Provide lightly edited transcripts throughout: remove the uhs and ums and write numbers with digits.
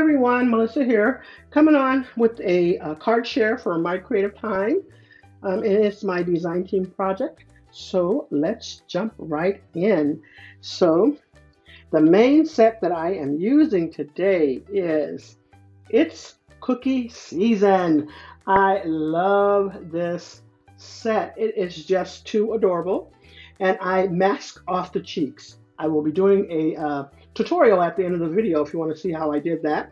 everyone, Melissa here, coming on with a card share for My Creative Time. And it's my design team project. So let's jump right in. So the main set that I am using today it's cookie season. I love this set. It is just too adorable. And I mask off the cheeks. I will be doing a tutorial at the end of the video if you want to see how I did that.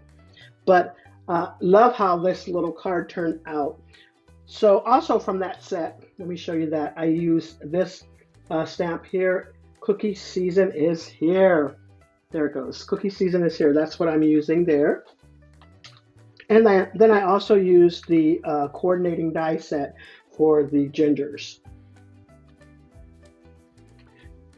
But love how this little card turned out. So also from that set, let me show you that I used this stamp here. Cookie season is here. There it goes. Cookie season is here. That's what I'm using there. And then I also used the coordinating die set for the gingers.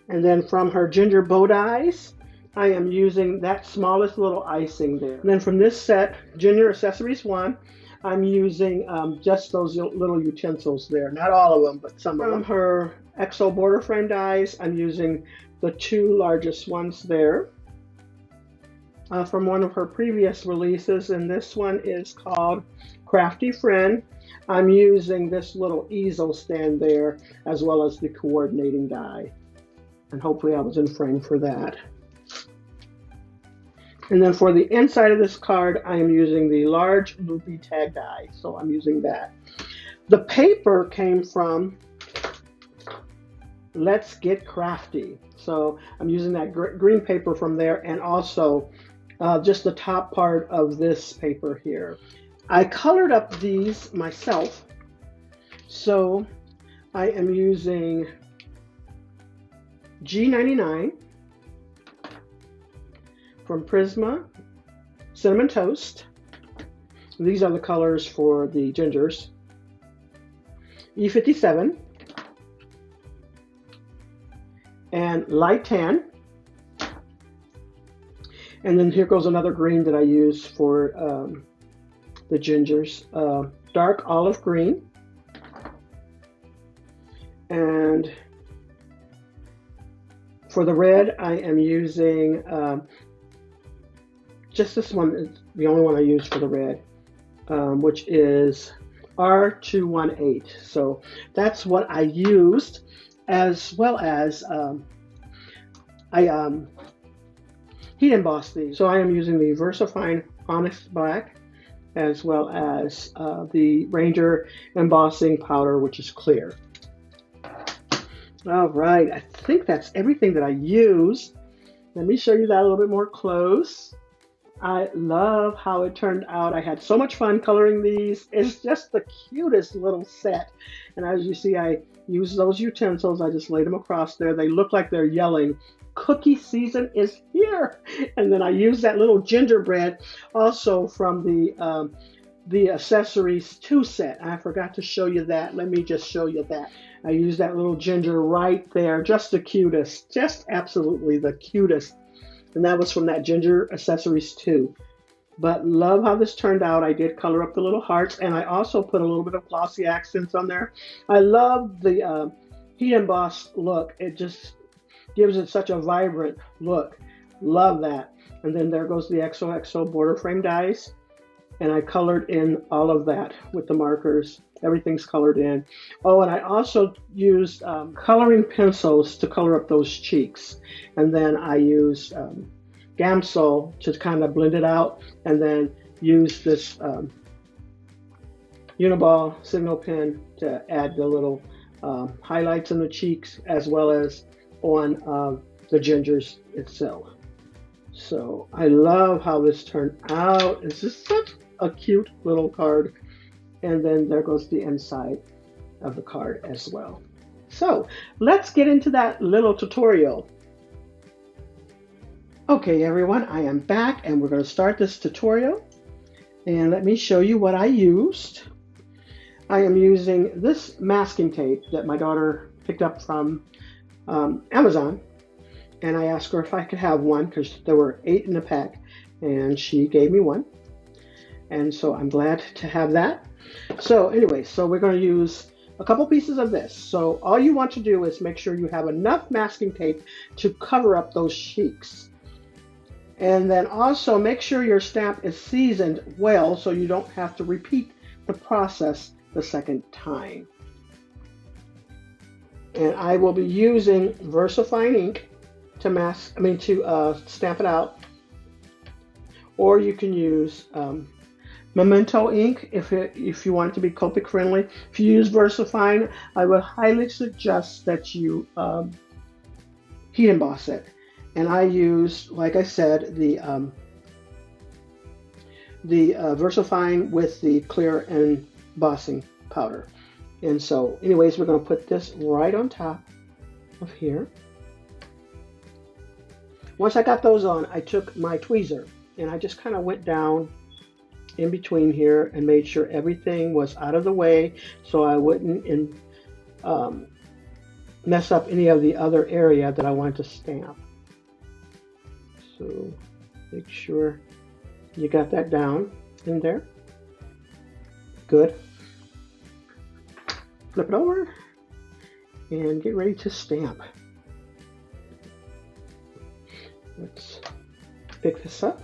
And then from her ginger bow dies, I am using that smallest little icing there. And then from this set, Ginger Accessories 1, I'm using just those little utensils there. Not all of them, but some of them. From her XO border frame dies, I'm using the two largest ones there. From one of her previous releases, and this one is called Crafty Friend, I'm using this little easel stand there, as well as the coordinating die. And hopefully I was in frame for that. And then for the inside of this card, I am using the large loopy tag die. So I'm using that. The paper came from Let's Get Crafty. So I'm using that green paper from there, and also just the top part of this paper here. I colored up these myself. So I am using G99 from Prisma, Cinnamon Toast. These are the colors for the gingers. E57 and Light Tan. And then here goes another green that I use for the gingers. Dark Olive Green. And for the red, I am using just this one is the only one I use for the red, which is R218. So that's what I used, as well as I heat embossed these. So I am using the VersaFine Onyx Black, as well as the Ranger embossing powder, which is clear. All right, I think that's everything that I used. Let me show you that a little bit more close. I love how it turned out. I had so much fun coloring these. It's just the cutest little set. And as you see, I used those utensils. I just laid them across there. They look like they're yelling, cookie season is here. And then I used that little gingerbread also from the Accessories 2 set. I forgot to show you that. Let me just show you that. I used that little ginger right there. Just the cutest. Just absolutely the cutest. And that was from that Ginger Accessories 2. But love how this turned out. I did color up the little hearts, and I also put a little bit of glossy accents on there. I love the heat embossed look. It just gives it such a vibrant look. Love that. And then there goes the XOXO border frame dies. And I colored in all of that with the markers. Everything's colored in. Oh, and I also used coloring pencils to color up those cheeks. And then I used Gamsol to kind of blend it out. And then use this Uniball signal pen to add the little highlights in the cheeks, as well as on the gingers itself. So I love how this turned out. It's just such a cute little card. And then there goes the inside of the card as well. So let's get into that little tutorial. Okay, everyone, I am back and we're going to start this tutorial. And let me show you what I used. I am using this masking tape that my daughter picked up from Amazon. And I asked her if I could have one because there were 8 in a pack. And she gave me one. And so I'm glad to have that. So anyway, so we're going to use a couple pieces of this. So all you want to do is make sure you have enough masking tape to cover up those cheeks. And then also make sure your stamp is seasoned well so you don't have to repeat the process the second time. And I will be using VersaFine ink to stamp it out, or you can use Memento ink if you want it to be Copic friendly. If you use VersaFine, I would highly suggest that you heat emboss it. And I use, like I said, the VersaFine with the clear embossing powder. And so, anyways, we're going to put this right on top of here. Once I got those on, I took my tweezer and I just kind of went down in between here and made sure everything was out of the way so I wouldn't mess up any of the other area that I wanted to stamp. So make sure you got that down in there. Good. Flip it over and get ready to stamp. Let's pick this up.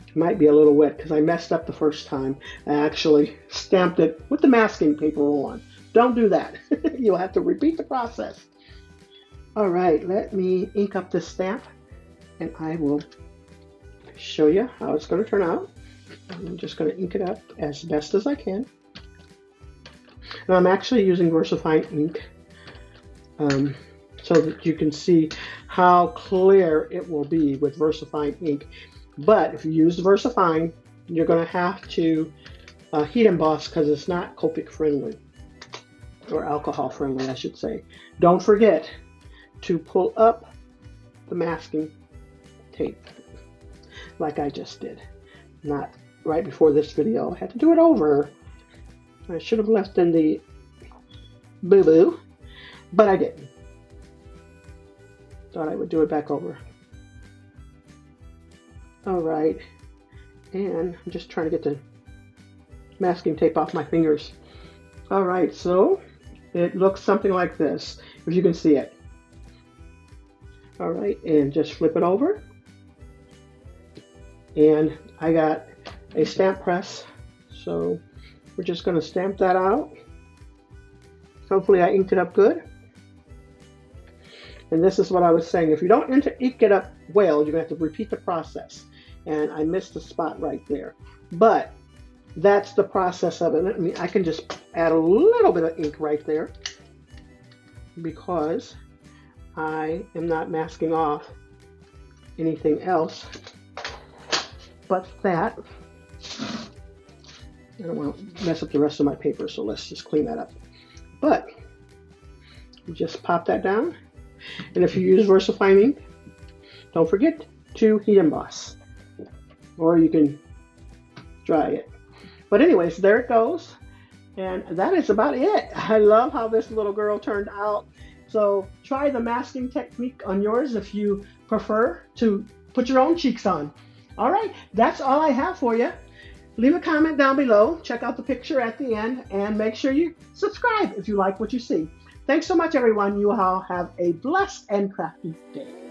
It might be a little wet because I messed up the first time. I actually stamped it with the masking paper on. Don't do that. You'll have to repeat the process. All right, let me ink up this stamp and I will show you how it's going to turn out. I'm just going to ink it up as best as I can. And I'm actually using VersaFine ink so that you can see how clear it will be with VersaFine ink. But if you use VersaFine, you're going to have to heat emboss because it's not Copic friendly, or alcohol friendly, I should say. Don't forget to pull up the masking tape like I just did. Not right before this video. I had to do it over. I should have left in the boo-boo, but I didn't. Thought I would do it back over. All right, and I'm just trying to get the masking tape off my fingers. All right, so it looks something like this, if you can see it. All right, and just flip it over. And I got a stamp press, so we're just going to stamp that out. Hopefully I inked it up good. And this is what I was saying. If you don't ink it up well, you're going to have to repeat the process. And I missed the spot right there. But that's the process of it. I mean, I can just add a little bit of ink right there because I am not masking off anything else but that. I don't want to mess up the rest of my paper, so let's just clean that up. But you just pop that down. And if you use VersaFine ink, don't forget to heat emboss. Or you can dry it. But anyways, there it goes. And that is about it. I love how this little girl turned out. So try the masking technique on yours if you prefer to put your own cheeks on. All right, that's all I have for you. Leave a comment down below. Check out the picture at the end. And make sure you subscribe if you like what you see. Thanks so much, everyone. You all have a blessed and crafty day.